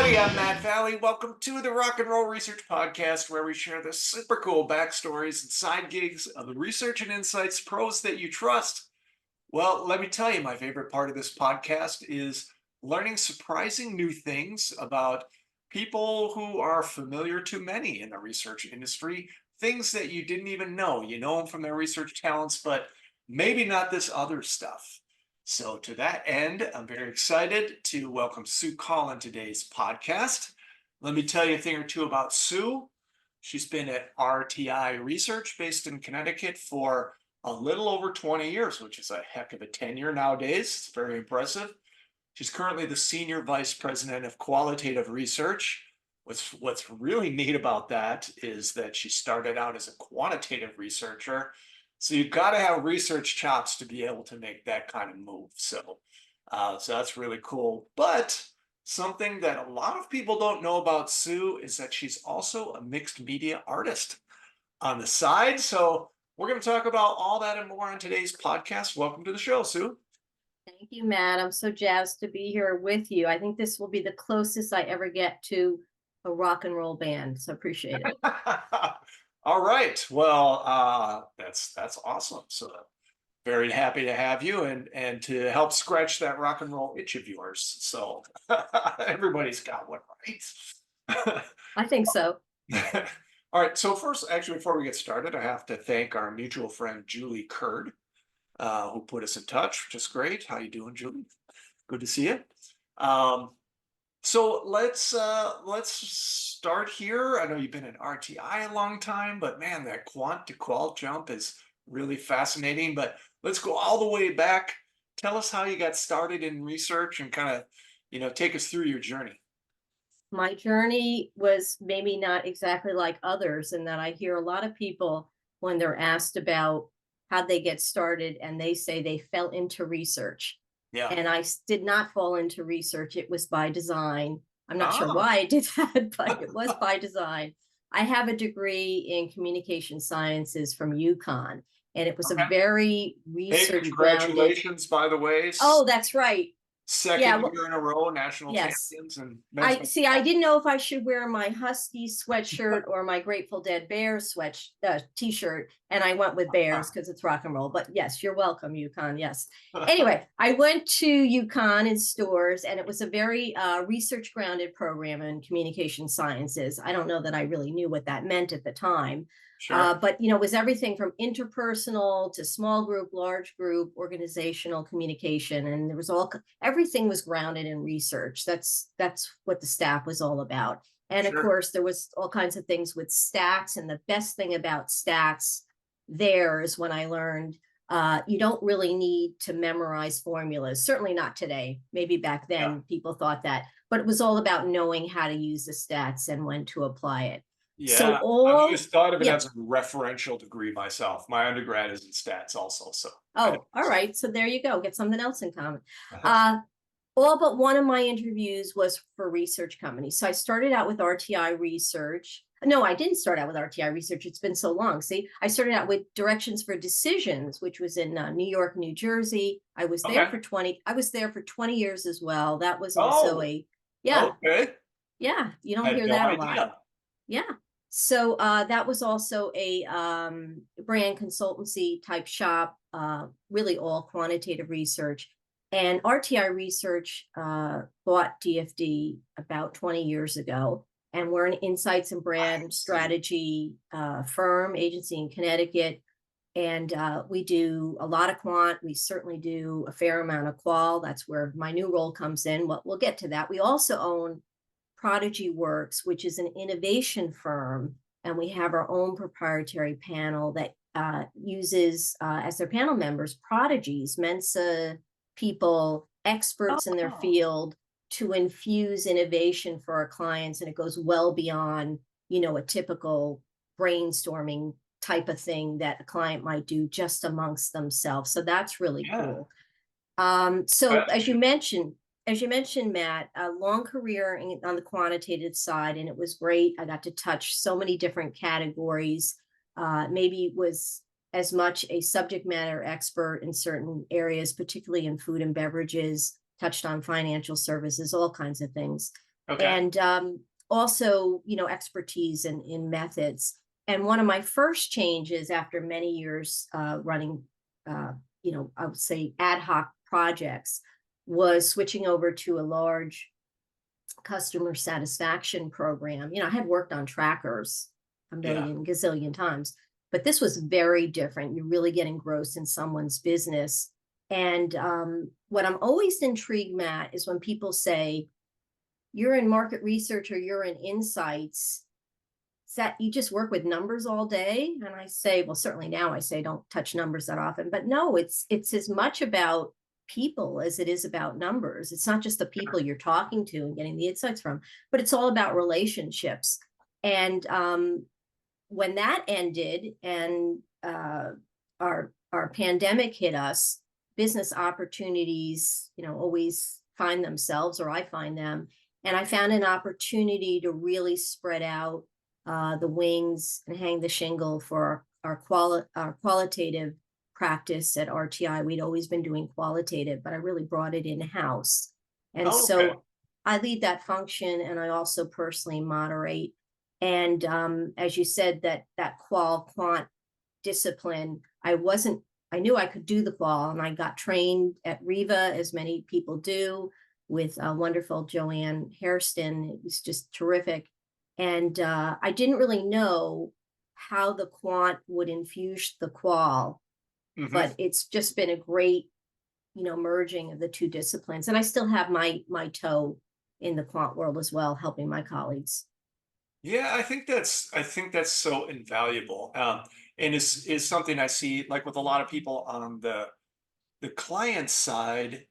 everybody. I'm Matt Valley. Welcome to the Rock and Roll Research Podcast, where we share the super cool backstories and side gigs of the research and insights pros that you trust. Well, let me tell you, my favorite part of this podcast is learning surprising new things about people who are familiar to many in the research industry, things that you didn't even know. You know them from their research talents, but maybe not this other stuff. So, to that end, I'm very excited to welcome Sue Collin today's podcast. Let me tell you a thing or two about Sue. She's been at RTi Research based in Connecticut for a little over 20 years, which is a heck of a tenure nowadays. It's very impressive. She's currently the Senior Vice President of Qualitative Research. What's really neat about that is that she started out as a quantitative researcher. So you've got to have research chops to be able to make that kind of move. So that's really cool. But something that a lot of people don't know about Sue is that she's also a mixed media artist on the side. So we're going to talk about all that and more on today's podcast. Welcome to the show, Sue. Thank you, Matt. I'm so jazzed to be here with you. I think this will be the closest I ever get to a rock and roll band. So appreciate it. All right. Well, that's awesome. So very happy to have you and to help scratch that rock and roll itch of yours. So everybody's got one, right? I think so. All right. So first, actually, before we get started, I have to thank our mutual friend Julie Curd, who put us in touch, which is great. How you doing, Julie? Good to see you. So let's start here. I know you've been in RTI a long time, but man, that quant to qual jump is really fascinating. But let's go all the way back. Tell us how you got started in research and kind of, take us through your journey. My journey was maybe not exactly like others, in that I hear a lot of people when they're asked about how they get started, and they say they fell into research. Yeah. And I did not fall into research. It was by design. I'm not sure Oh. why I did that, but it was by design. I have a degree in communication sciences from UConn, and it was a Okay. very Hey, research grounded. congratulations, by the way. Oh, that's right. Yeah, Second year in a row, national yes. champions and I didn't know if I should wear my Husky sweatshirt or my Grateful Dead Bears t-shirt, and I went with Bears because it's rock and roll. But yes, you're welcome, UConn. Yes. Anyway, I went to UConn in stores, and it was a very research grounded program in communication sciences. I don't know that I really knew what that meant at the time. Sure. But it was everything from interpersonal to small group, large group, organizational communication, and there was everything was grounded in research. That's what the staff was all about. And of course, there was all kinds of things with stats. And the best thing about stats there is when I learned you don't really need to memorize formulas. Certainly not today. Maybe back then people thought that, but it was all about knowing how to use the stats and when to apply it. Yeah, So I've always thought of it as a referential degree myself. My undergrad is in stats also, so. Oh, all right. So there you go. Get something else in common. All but one of my interviews was for research companies. So I started out with RTi Research. No, I didn't start out with RTi Research. It's been so long. See, I started out with Directions for Decisions, which was in New York, New Jersey. I was there for 20 years as well. That was also Okay. yeah, you don't Had hear no that a idea. lot. Yeah. So that was also a brand consultancy type shop, really all quantitative research. And RTi Research bought DFD about 20 years ago. And we're an insights and brand strategy firm, agency in Connecticut. And we do a lot of quant. We certainly do a fair amount of qual. That's where my new role comes in. We'll get to that. We also own Prodigy Works, which is an innovation firm, and we have our own proprietary panel that uses as their panel members prodigies, Mensa people, experts in their field, to infuse innovation for our clients. And it goes well beyond, a typical brainstorming type of thing that a client might do just amongst themselves. So that's really cool. So as you mentioned, Matt, a long career on the quantitative side, and it was great. I got to touch so many different categories. Maybe was as much a subject matter expert in certain areas, particularly in food and beverages, touched on financial services, all kinds of things. Okay. and also, expertise in methods. And one of my first changes after many years running, I would say ad hoc projects, was switching over to a large customer satisfaction program. I had worked on trackers a Yeah. million gazillion times, but this was very different. You really get engrossed in someone's business. And what I'm always intrigued, Matt, is when people say, you're in market research or you're in insights, is that you just work with numbers all day? And I say, well, certainly now I say don't touch numbers that often, but no, it's as much about people as it is about numbers. It's not just the people you're talking to and getting the insights from, but it's all about relationships. And when that ended and our pandemic hit us, business opportunities, always find themselves, or I find them. And I found an opportunity to really spread out the wings and hang the shingle for our qualitative practice at RTi. We'd always been doing qualitative, but I really brought it in house. And Oh, okay. so I lead that function, and I also personally moderate. And as you said, that quant discipline, I knew I could do the qual, and I got trained at Riva, as many people do, with wonderful Joanne Hairston. It was just terrific. And I didn't really know how the quant would infuse the qual, Hmm. but it's just been a great, merging of the two disciplines. And I still have my toe in the quant world as well, helping my colleagues. Yeah, I think that's so invaluable. And is something I see like with a lot of people on the client side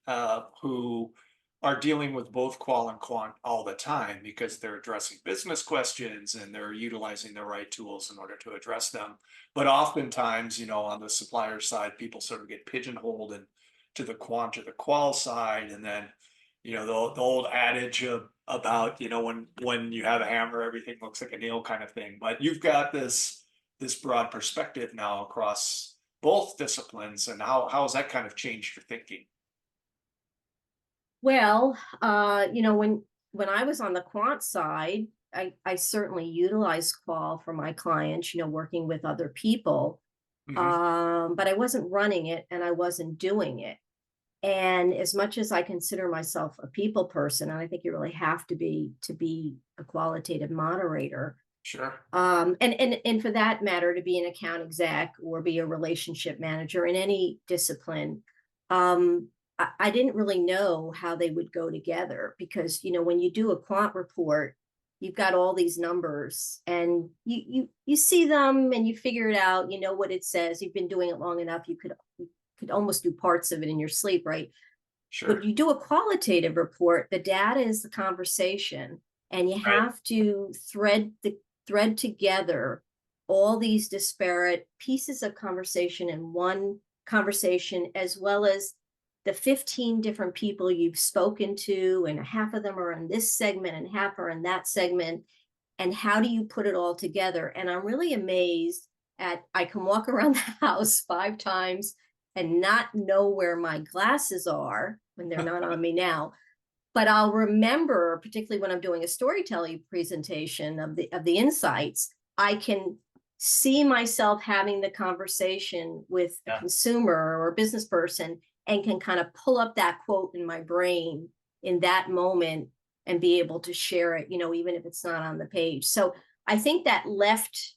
who are dealing with both qual and quant all the time because they're addressing business questions and they're utilizing the right tools in order to address them. But oftentimes, on the supplier side, people sort of get pigeonholed and to the quant or the qual side, and then the old adage about when you have a hammer, everything looks like a nail kind of thing. But you've got this broad perspective now across both disciplines, and how has that kind of changed your thinking? Well, when I was on the quant side, I certainly utilized qual for my clients, working with other people. Hmm. But I wasn't running it and I wasn't doing it. And as much as I consider myself a people person, and I think you really have to be a qualitative moderator, Sure. and for that matter, to be an account exec or be a relationship manager in any discipline, I didn't really know how they would go together, because when you do a quant report, you've got all these numbers and you see them and you figure it out. You know what it says. You've been doing it long enough. You could almost do parts of it in your sleep, right? But Sure. you do a qualitative report, the data is the conversation, and you Right. have to thread together all these disparate pieces of conversation in one conversation, as well as the 15 different people you've spoken to, and half of them are in this segment and half are in that segment. And how do you put it all together? And I'm really amazed at, I can walk around the house 5 times and not know where my glasses are when they're not on me now, but I'll remember, particularly when I'm doing a storytelling presentation of the insights, I can see myself having the conversation with a Yeah. consumer or a business person, and can kind of pull up that quote in my brain in that moment and be able to share it, even if it's not on the page. So I think that left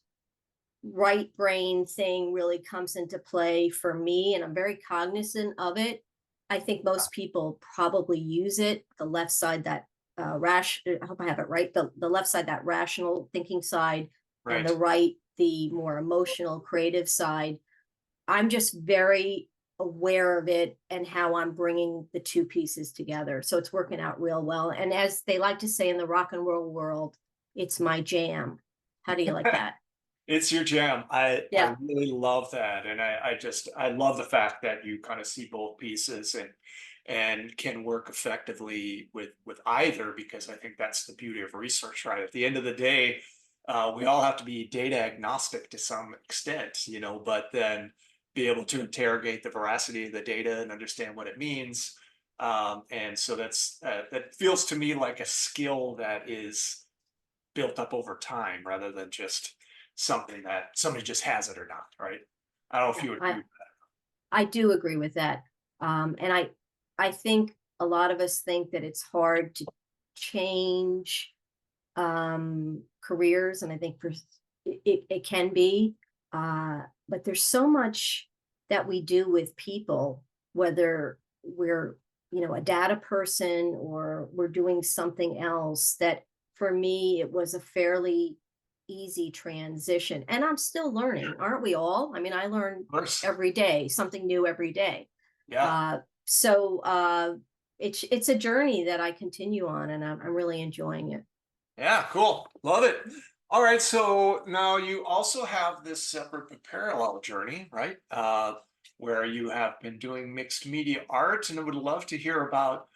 right brain thing really comes into play for me, and I'm very cognizant of it. I think most people probably use it. The left side, that I hope I have it right. The left side, that rational thinking side, and the Right. right, the more emotional, creative side. I'm just very aware of it and how I'm bringing the two pieces together. So it's working out real well. And as they like to say in the rock and roll world, it's my jam. How do you like that? It's your jam. I Yeah. really love that, and I love the fact that you kind of see both pieces and can work effectively with either, because I think that's the beauty of research, right? At the end of the day, we all have to be data agnostic to some extent, but then be able to interrogate the veracity of the data and understand what it means, And so that feels to me like a skill that is built up over time rather than just something that somebody just has it or not, right? I don't know if Yeah, you would agree I with I do agree with that. And I think a lot of us think that it's hard to change careers, and I think it can be. But there's so much that we do with people, whether we're a data person or we're doing something else. That for me, it was a fairly easy transition, and I'm still learning. Aren't we all? I mean, I learn that. Of course. every day, something new every day. Yeah. So it's a journey that I continue on, and I'm really enjoying it. Yeah, cool. Love it. All right. So now you also have this separate but parallel journey, right? Where you have been doing mixed media art, and I would love to hear about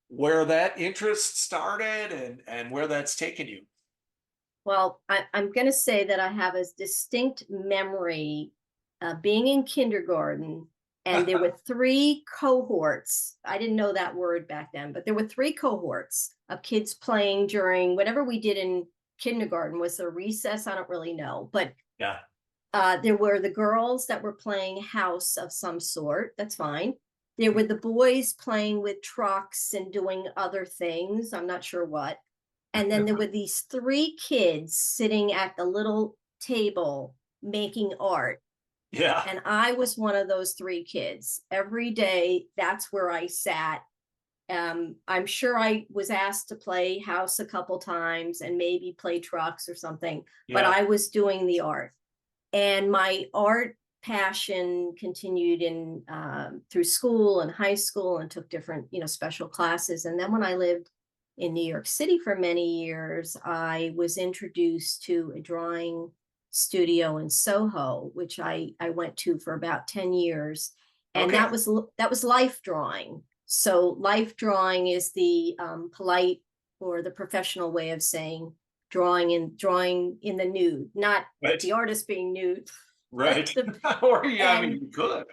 where that interest started and where that's taken you. Well, I'm going to say that I have a distinct memory being in kindergarten, and there were three cohorts. I didn't know that word back then, but there were three cohorts of kids playing during whatever we did in kindergarten. Was there recess? I don't really know, but Yeah. there were the girls that were playing house of some sort. That's fine. There were the boys playing with trucks and doing other things. I'm not sure what. And then there were these three kids sitting at the little table making art. Yeah. And I was one of those three kids. Every day, that's where I sat. I'm sure I was asked to play house a couple times and maybe play trucks or something, but Yeah. I was doing the art. And my art passion continued in through school and high school, and took different special classes. And then when I lived in New York City for many years, I was introduced to a drawing studio in Soho, which I went to for about 10 years. And Okay. that was life drawing. So life drawing is the polite or the professional way of saying drawing in the nude, not Right. the artist being nude. Right. The, Or yeah, I mean, and you could.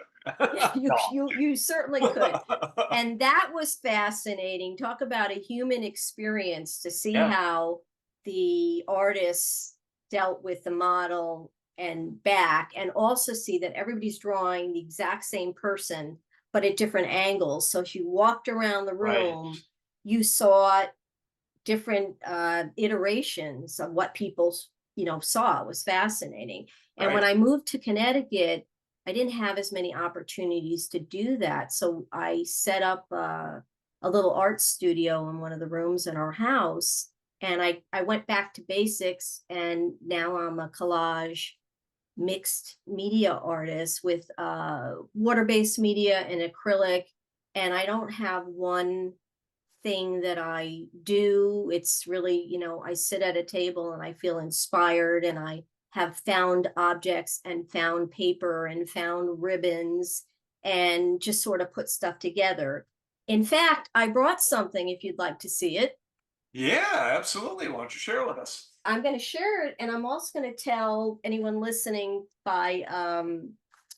you No. you certainly could. And that was fascinating. Talk about a human experience, to see Yeah. how the artists dealt with the model and back, and also see that everybody's drawing the exact same person, but at different angles. So if you walked around the Right. room, you saw different iterations of what people saw. It was fascinating. And when Right. I moved to Connecticut, I didn't have as many opportunities to do that, so I set up a little art studio in one of the rooms in our house. And I went back to basics, and now I'm a collage mixed media artist with water-based media and acrylic. And I don't have one thing that I do. It's really, I sit at a table and I feel inspired, and I have found objects and found paper and found ribbons, and just sort of put stuff together. In fact, I brought something if you'd like to see it. Yeah, absolutely. Why don't you share with us? I'm going to share it, and I'm also going to tell anyone listening by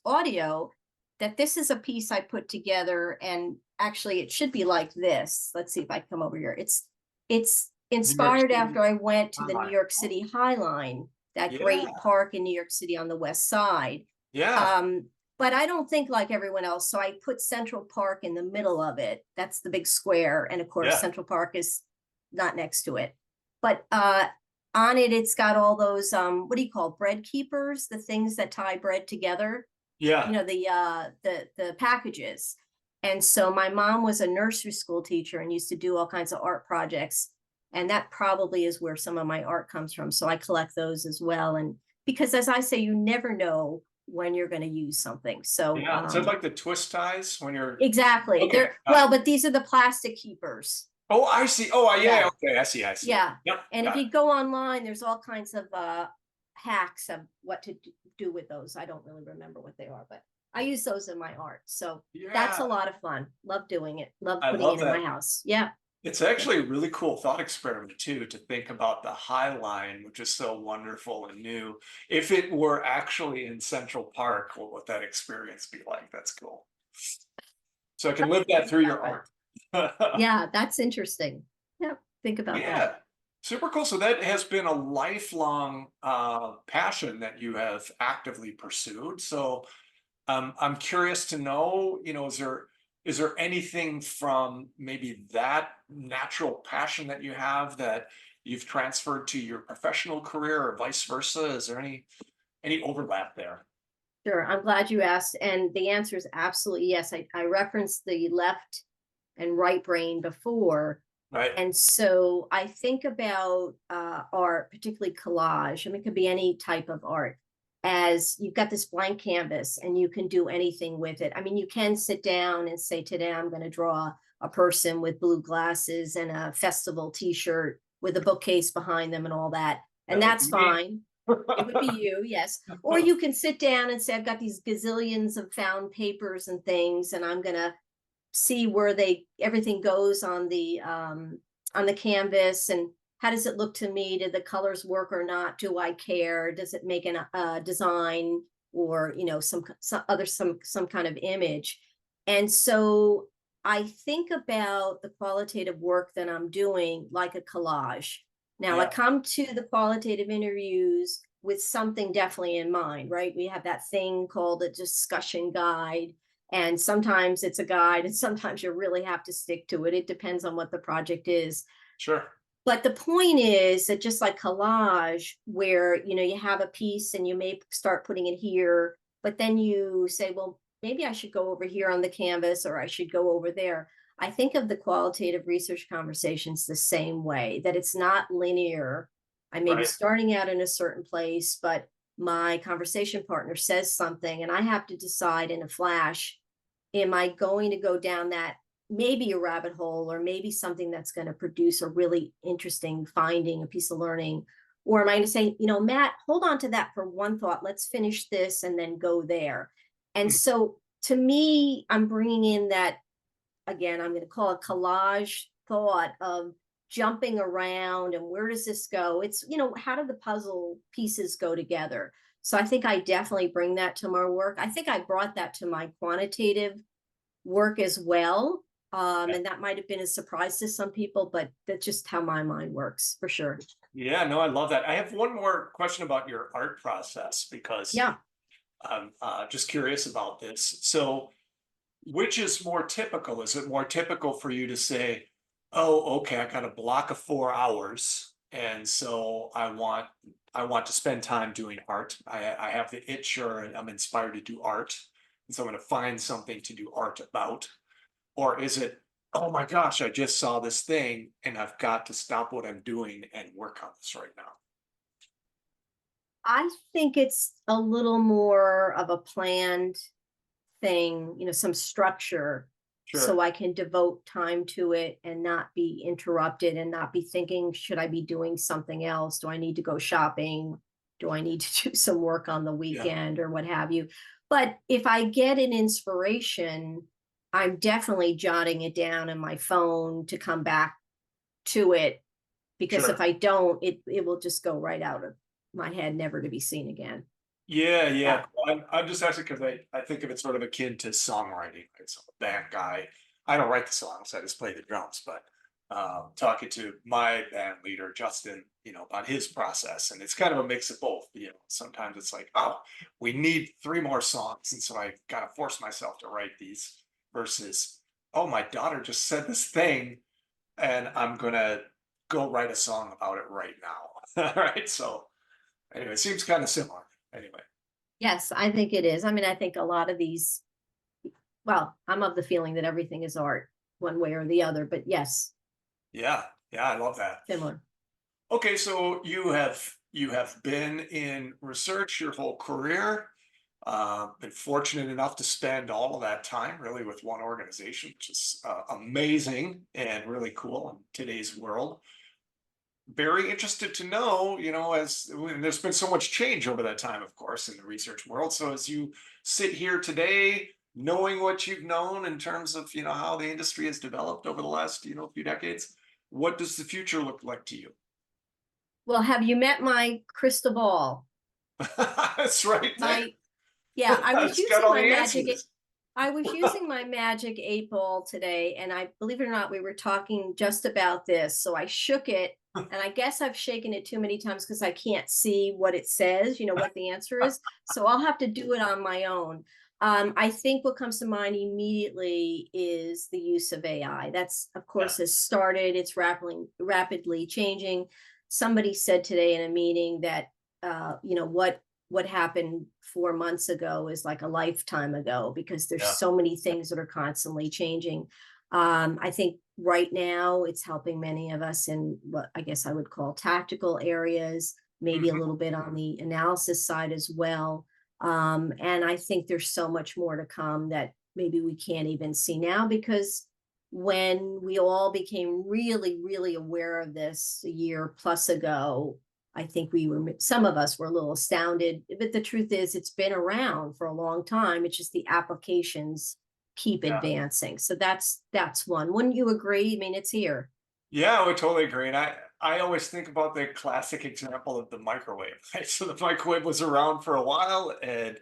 audio that this is a piece I put together, and actually it should be like this. Let's see if I come over here. It's New York inspired City after I went to the New online. York City High Line, that Yeah. great park in New York City on the west side. Yeah. Um, but I don't think like everyone else, so I put Central Park in the middle of it. That's the big square, and of course Yeah. Central Park is not next to it. But on it, it's got all those what do you call bread keepers, the things that tie bread together, Yeah. the packages. And so my mom was a nursery school teacher and used to do all kinds of art projects, and that probably is where some of my art comes from. So I collect those as well. And because, as I say, you never know when you're going to use something. So Yeah. So like the twist ties when you're exactly, okay. they're well, but these are the plastic keepers. Oh, I see. Oh, yeah. Yeah. Okay. I see. I see. Yeah. Yep. And if Got it. you go online, there's all kinds of hacks of what to do with those. I don't really remember what they are, but I use those in my art. So that's Yeah. a lot of fun. Love doing it. Love I putting love it in my that. house. Yeah. It's actually a really cool thought experiment too, to think about the High Line, which is so wonderful and new. If it were actually in Central Park, what would that experience be like? That's cool. So I can live that through your art. Yeah, that's interesting. Yeah, think about that. Yeah, super cool. So that has been a lifelong passion that you have actively pursued. So I'm curious to know, is there anything from maybe that natural passion that you have that you've transferred to your professional career or vice versa? Is there any overlap there? Sure, I'm glad you asked, and the answer is absolutely yes. I referenced the left and right brain before, Right. and so I think about art, particularly collage. I mean, it could be any type of art, as you've got this blank canvas and you can do anything with it. I mean, you can sit down and say, today I'm going to draw a person with blue glasses and a festival t-shirt with a bookcase behind them and all that, and That would that's be me. fine. It would be you, yes. Or you can sit down and say, I've got these gazillions of found papers and things, and I'm gonna see where everything goes on the canvas, and how does it look to me? Did the colors work or not? Do I care? Does it make a design, or some kind of image? And so I think about the qualitative work that I'm doing like a collage. Now I Yeah, come to the qualitative interviews with something definitely in mind, right? We have that thing called a discussion guide, and sometimes it's a guide and sometimes you really have to stick to it. It depends on what the project is. sure. But the point is that, just like collage, where you have a piece and you may start putting it here, but then you say, well, maybe I should go over here on the canvas, or I should go over there. I think of the qualitative research conversations the same way, that it's not linear. I may be Right. starting out in a certain place, but my conversation partner says something and I have to decide in a flash, am I going to go down that, maybe a rabbit hole, or maybe something that's going to produce a really interesting finding, a piece of learning? Or am I going to say, Matt, hold on to that for one thought. Let's finish this and then go there. And Hmm. so to me, I'm bringing in that, again, I'm going to call it collage thought of jumping around and where does this go? It's, how do the puzzle pieces go together? So I think I definitely bring that to my work. I think I brought that to my quantitative work as well. And that might have been a surprise to some people, but that's just how my mind works, for sure. Yeah, no, I love that. I have one more question about your art process because Yeah. I'm just curious about this. So, which is more typical? Is it more typical for you to say, "Oh, okay, I got a block of 4 hours, and so I want to spend time doing art. I have the itch, or I'm inspired to do art, and so I'm going to find something to do art about." Or is it, "Oh my gosh, I just saw this thing, and I've got to stop what I'm doing and work on this right now." I think it's a little more of a planned thing, some structure, so Sure. I can devote time to it and not be interrupted and not be thinking, should I be doing something else? Do I need to go shopping? Do I need to do some work on the Yeah. weekend, or what have you? But if I get an inspiration, I'm definitely jotting it down in my phone to come back to it, because if Sure. I don't, it will just go right out of my head, never to be seen again. Yeah, yeah. Yeah. Cool. I'm just asking because I think of it sort of akin to songwriting, right? So I'm a band guy. I don't write the songs, I just play the drums, but talking to my band leader, Justin, about his process. And it's kind of a mix of both. Sometimes it's like, oh, we need three more songs. And so I gotta force myself to write these versus, oh, my daughter just said this thing and I'm gonna go write a song about it right now. Right. So anyway, it seems kind of similar. Anyway. Yes, I think it is. I mean, I think a lot of these, well, I'm of the feeling that everything is art, one way or the other, but yes, Yeah, yeah, I love that. similar. Okay, so you have been in research your whole career. Been fortunate enough to spend all of that time really with one organization, which is amazing and really cool in today's world. Very interested to know, as when there's been so much change over that time, of course, in the research world. So as you sit here today, knowing what you've known in terms of, how the industry has developed over the last, few decades, what does the future look like to you? Well, have you met my crystal ball? That's right there. My, yeah, I was It's got using all my the magic, answers. I was using my magic 8 ball today, and I believe it or not, we were talking just about this. So I shook it, and I guess I've shaken it too many times because I can't see what it says, what the answer is. So I'll have to do it on my own. I think what comes to mind immediately is the use of AI. That's, of Yeah, course, has started. It's rapidly changing. Somebody said today in a meeting that what happened 4 months ago is like a lifetime ago because there's yeah, so many things that are constantly changing. I think right now it's helping many of us in what I guess I would call tactical areas, maybe a mhm, little bit on the analysis side as well. And I think there's so much more to come that maybe we can't even see now because when we all became really, really aware of this a year plus ago, I think some of us were a little astounded, but the truth is it's been around for a long time. It's just the applications keep yeah. advancing. So that's one. Wouldn't you agree? I mean, it's here. Yeah, I would totally agree. And I always think about the classic example of the microwave, right? So the microwave was around for a while and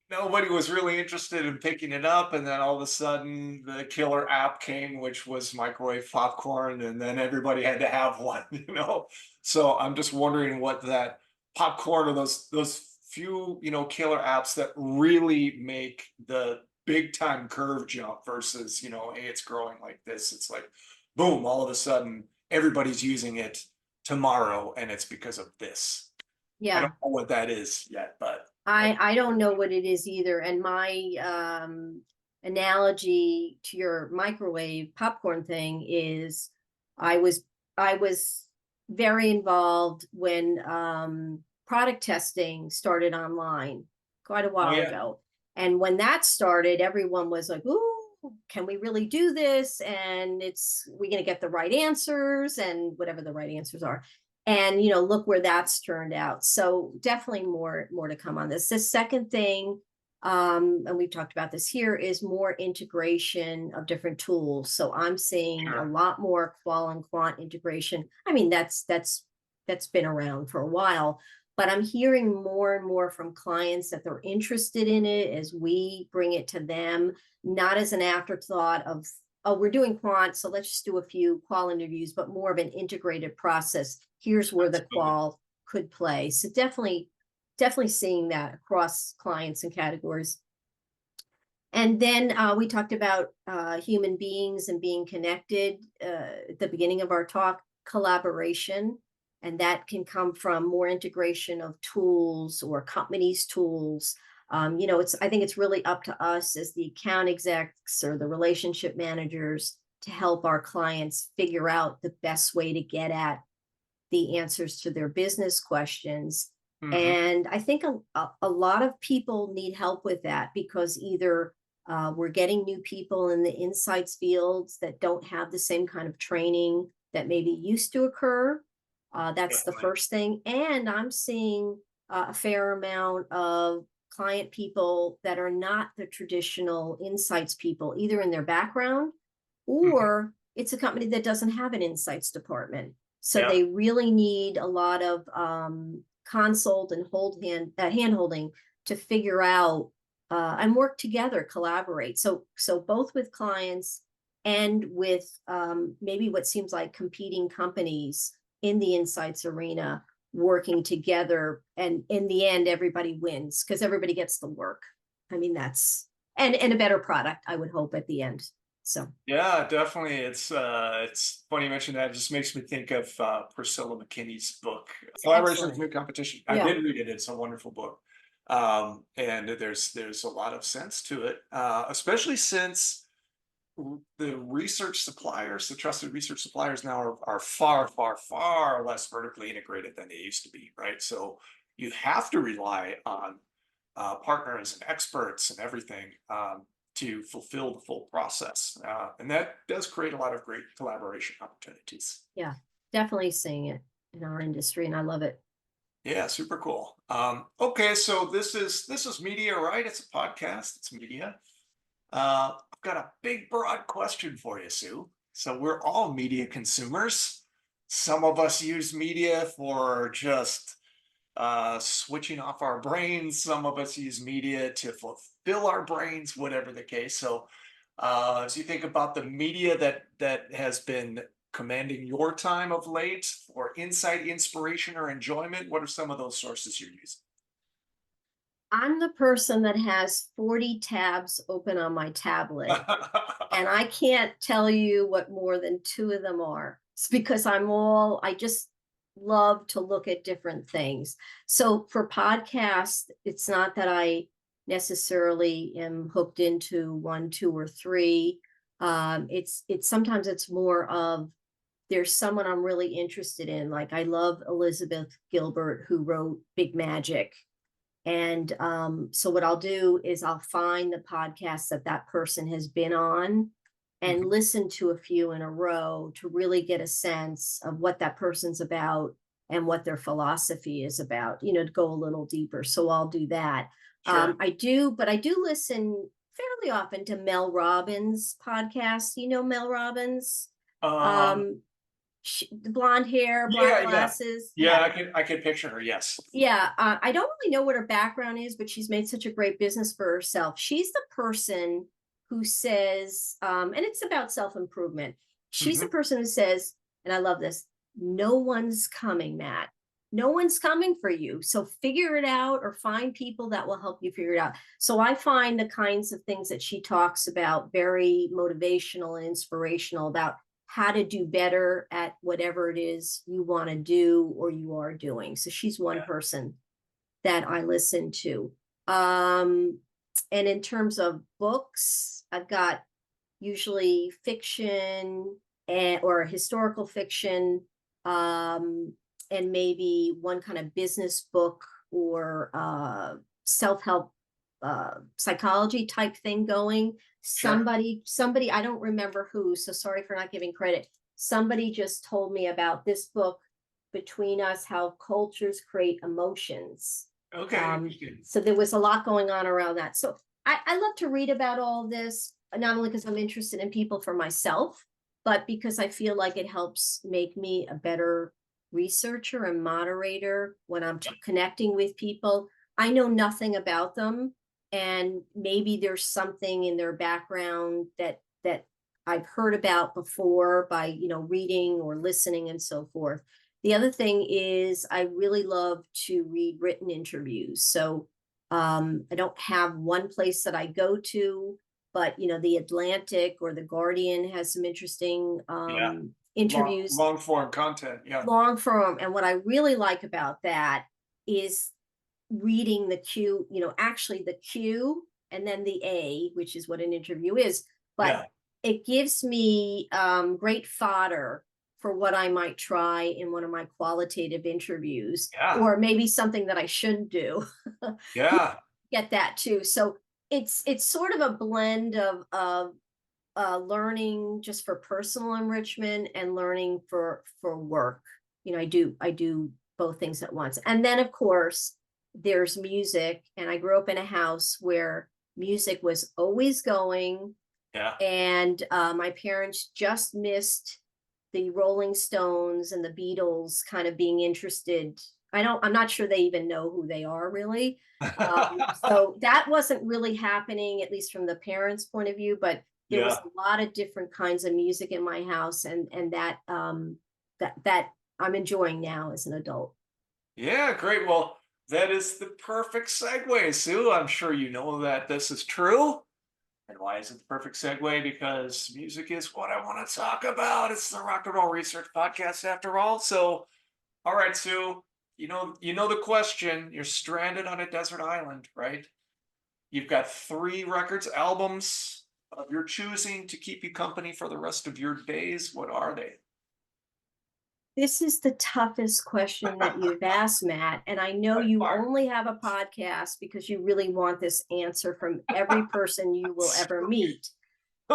nobody was really interested in picking it up. And then all of a sudden the killer app came, which was microwave popcorn, and then everybody had to have one, you know? So I'm just wondering what that popcorn or those few, killer apps that really make the big time curve jump versus, hey, it's growing like this. It's like boom, all of a sudden everybody's using it tomorrow, and it's because of this. I don't Yeah. know what that is yet, but I don't know what it is either. And my analogy to your microwave popcorn thing is I was I was very involved when product testing started online quite a oh while yeah, ago. And when that started, everyone was like, "Ooh, can we really do this? And we going to get the right answers and whatever the right answers are." And look where that's turned out. So definitely more to come on this. The second thing, and we've talked about this here, is more integration of different tools. So I'm seeing a sure. lot more qual and quant integration. I mean, that's been around for a while, but I'm hearing more and more from clients that they're interested in it as we bring it to them, not as an afterthought of, oh, we're doing quant, so let's just do a few qual interviews, but more of an integrated process. Here's where the Absolutely. qual could play. So definitely seeing that across clients and categories. And then we talked about human beings and being connected at the beginning of our talk, collaboration. And that can come from more integration of tools or companies' tools. I think it's really up to us as the account execs or the relationship managers to help our clients figure out the best way to get at the answers to their business questions. Mhm. And I think a lot of people need help with that because either we're getting new people in the insights fields that don't have the same kind of training that maybe used to occur. That's the Definitely. first thing. And I'm seeing a fair amount of client people that are not the traditional insights people, either in their background Mhm. or it's a company that doesn't have an insights department. So Yeah. they really need a lot of consult and hand holding to figure out and work together, collaborate. So both with clients and with maybe what seems like competing companies in the insights arena working together, and in the end everybody wins because everybody gets the work. I mean, that's and a better product, I would hope, at the end. So Yeah, definitely. It's funny you mentioned that. It just makes me think of Priscilla McKinney's book, it's Collaboration is excellent. New Competition. I Yeah. did read it. It's a wonderful book. And there's a lot of sense to it, especially since the research suppliers, the trusted research suppliers now are far, far, far less vertically integrated than they used to be, right? So you have to rely on partners and experts and everything to fulfill the full process. And that does create a lot of great collaboration opportunities. Yeah, definitely seeing it in our industry, and I love it. Yeah, super cool. Okay, so this is media, right? It's a podcast. It's media. I've got a big, broad question for you, Sue. So we're all media consumers. Some of us use media for just switching off our brains. Some of us use media to fill our brains, whatever the case. So, as you think about the media that has been commanding your time of late, or insight, inspiration, or enjoyment, what are some of those sources you're using? I'm the person that has 40 tabs open on my tablet, and I can't tell you what more than two of them are. It's because I just love to look at different things. So for podcasts, it's not that I necessarily am hooked into one, two, or three. It's sometimes it's more of there's someone I'm really interested in. Like I love Elizabeth Gilbert, who wrote Big Magic. And so what I'll do is I'll find the podcast that that person has been on and Mhm. listen to a few in a row to really get a sense of what that person's about and what their philosophy is about, to go a little deeper. So I'll do that. Sure. But I do listen fairly often to Mel Robbins' podcast. You know Mel Robbins? Um, Um, the blonde hair, black yeah, yeah, glasses. yeah. Yeah. I can picture her. Yes. Yeah, I don't really know what her background is, but she's made such a great business for herself. She's the person who says, and it's about self-improvement. She's the Hmm. person who says, and I love this, no one's coming, Matt. No one's coming for you. So figure it out or find people that will help you figure it out. So I find the kinds of things that she talks about very motivational and inspirational about how to do better at whatever it is you want to do or you are doing. So she's one Yeah. person that I listen to. Um, and in terms of books, I've got usually fiction or historical fiction, um, and maybe one kind of business book or self-help psychology type thing going. Sure. Somebody, I don't remember who, so sorry for not giving credit. Somebody just told me about this book, Between Us, How Cultures Create Emotions. Okay. Interesting. So there was a lot going on around that. So I love to read about all this, not only because I'm interested in people for myself, but because I feel like it helps make me a better researcher and moderator when I'm connecting with people. I know nothing about them, and maybe there's something in their background that I've heard about before by reading or listening and so forth. The other thing is I really love to read written interviews. So I don't have one place that I go to, but the Atlantic or the Guardian has some interesting Yeah. interviews, Long form content. Yeah. long form. And what I really like about that is reading the Q, actually the Q and then the A, which is what an interview is. But Yeah. it gives me great fodder for what I might try in one of my qualitative interviews, Yeah. or maybe something that I shouldn't do. Yeah. Get that too. So it's sort of a blend of learning just for personal enrichment and learning for work. I do both things at once. And then of course there's music, and I grew up in a house where music was always going, Yeah. and my parents just missed the Rolling Stones and the Beatles kind of being interested. I'm not sure they even know who they are really. So that wasn't really happening, at least from the parents' point of view, but there was Yeah. a lot of different kinds of music in my house, and that I'm enjoying now as an adult. Yeah. Great. Well, that is the perfect segue, Sue. I'm sure you know that this is true. And why is it the perfect segue? Because music is what I want to talk about. It's the Rock and Roll Research Podcast, after all. So, all right, Sue. You know the question. You're stranded on a desert island, right? You've got three records, albums of your choosing to keep you company for the rest of your days. What are they? This is the toughest question that you've asked, Matt. And I know By you far. only have a podcast because you really want this answer from every person you will ever meet.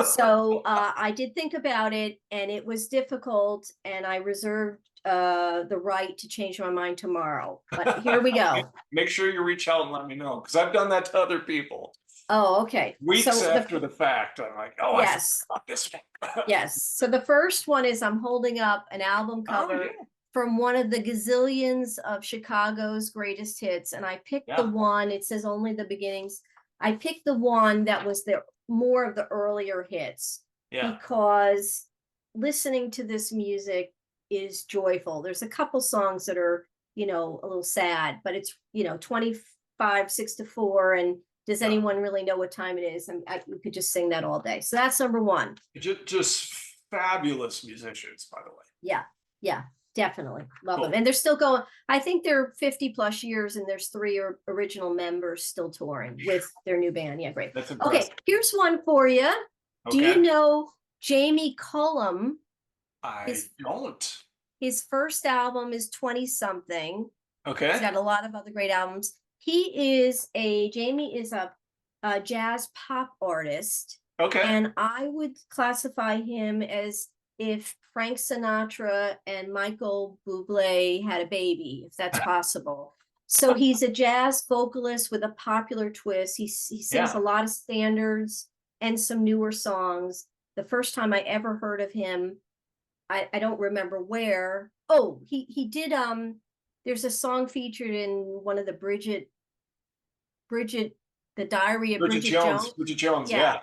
So I did think about it, and it was difficult, and I reserved the right to change my mind tomorrow. But here we make, go. make sure you reach out and let me know, because I've done that to other people. Oh, okay. Weeks So after the fact, I'm like, oh, I forgot yes, about this one. yes. So the first one is I'm holding up an album Oh, yeah. cover from one of the gazillions of Chicago's greatest hits, and I picked the Yeah. one. It says only the beginnings. I picked the one that was the more of the earlier hits Yeah. because listening to this music is joyful. There's a couple songs that are, a little sad, but it's, 25, 6 to 4. And does Yeah. anyone really know what time it is? We could just sing that all day. So that's number one. Just fabulous musicians, by the way. Yeah. Yeah. Definitely love Cool. them. And they're still going. I think they're 50 plus years and there's 3 original members still touring with their new band. Yeah, great. That's impressive. Okay, here's one for you. Do Okay. you know Jamie Cullum? I don't. His first album is 20 something. Okay. He's got a lot of other great albums. Jamie is a jazz pop artist. Okay. And I would classify him as if Frank Sinatra and Michael Bublé had a baby, if that's possible. So he's a jazz vocalist with a popular twist. He sings a lot of standards and some newer songs. The first time I ever heard of him, I don't remember where. Oh, he did there's a song featured in one of the the Diary of Bridget Jones. Bridget Jones, Yeah.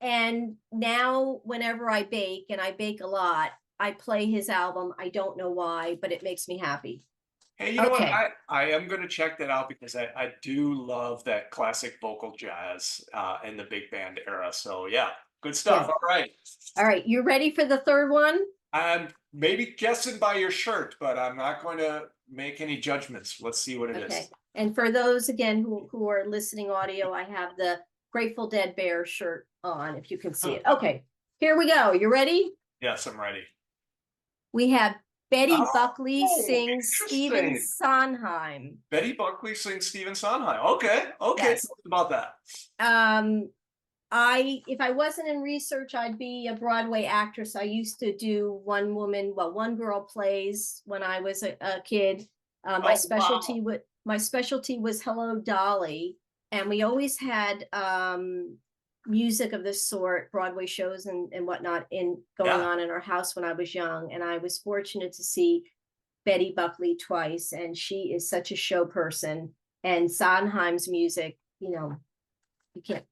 And now whenever I bake, and I bake a lot, I play his album. I don't know why, but it makes me happy. Hey, you know what? I am going to check that out because I do love that classic vocal jazz in the big band era. So yeah, good stuff. Yeah. All right. You ready for the third one? I'm maybe guessing by your shirt, but I'm not going to make any judgments. Let's see what it is. And for those, again, who are listening audio, I have the Grateful Dead Bear shirt on, if you can see it. Okay, here we go. You ready? Yes, I'm ready. We have Betty Buckley sings Stephen Sondheim. Betty Buckley sings Stephen Sondheim. Okay. Yes. Talk about that. If I wasn't in research, I'd be a Broadway actress. I used to do one girl plays when I was a kid. My specialty was Hello Dolly, and we always had music of this sort, Broadway shows and whatnot going on in our house when I was young. And I was fortunate to see Betty Buckley twice, and she is such a show person. And Sondheim's music,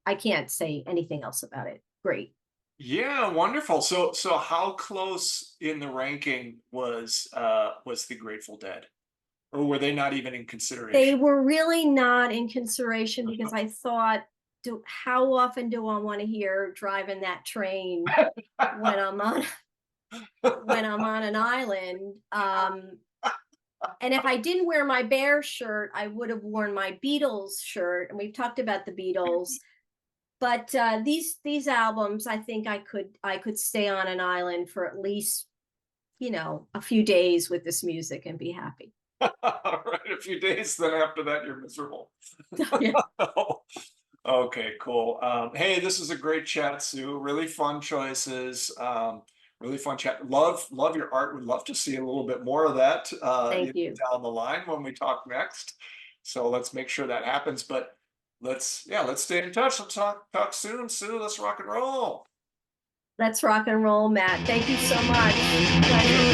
I can't say anything else about it. Great. Yeah, wonderful. So how close in the ranking was the Grateful Dead? Or were they not even in consideration? They were really not in consideration because I thought, how often do I want to hear Driving That Train when I'm on an island? And if I didn't wear my Bear shirt, I would have worn my Beatles shirt. And we've talked about the Beatles. But these albums, I think I could stay on an island for at least, a few days with this music and be happy. All right, a few days, then after that, you're miserable. Yeah. Okay, cool. Hey, this is a great chat, Sue. Really fun choices. Really fun chat. Love your art. Would love to see a little bit more of that. Thank you. Down the line when we talk next. So let's make sure that happens. But let's stay in touch. Let's talk soon, Sue. Let's rock and roll. Let's rock and roll, Matt. Thank you so much. Pleasure.